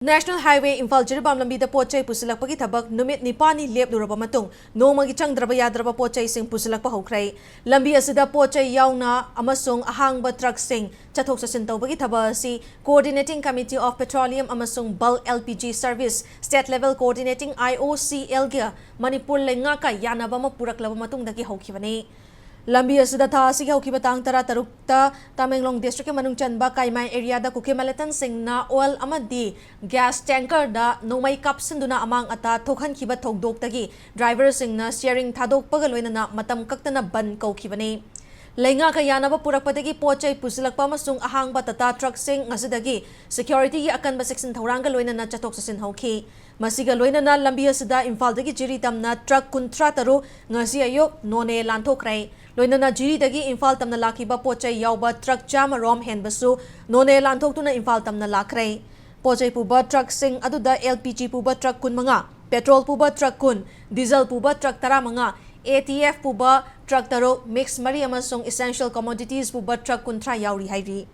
National Highway Imphal-Jiribam lambi da pochai pusilakpagi thabak numit nipani lepduraba matung nomagi changdraba yadraba pochai sing pusilakpa hokrai lambi asida pochai yauna amasung ahangba truck sing chathok sasin tawbagi thaba asi Coordinating Committee of Petroleum amasung Bulk LPG Service State Level Coordinating IOCL ga Manipur lenga ka yanaba ma puraklaba matung dagi hokhibani lambi asida tha asigi hokiba tang tara tarukta Tamenglong district manung chanba kaimai area da kukimaletan singna oil amadi gas tanker da nomai kapsinduna amang ata thokhan khiba thokdok tagi driver singna steering thadok pagaloina na matam kaktana ban kaukibani lenga ka yanaba purakpadagi pochai pusilakpa masung ahangba tata truck sing ngasidagi security gi akanba section thoranga loina na chatok sasin hokhi masiga loina na lambi asida Imphal-Dagi Jiri-tam na truck kuntra taru ngasi ayok none lanthokrai loina na Jiri-dagi Imphal tamna lakiba pochai yauba truck jama rom henbasu none lanthokuna Imphal tamna lakrai pochai puba truck sing aduda LPG puba truck kun manga petrol puba truck kun diesel puba truck tara manga ATF puba truck taro mix mari amasung essential commodities puba truck kuntra yauri hairi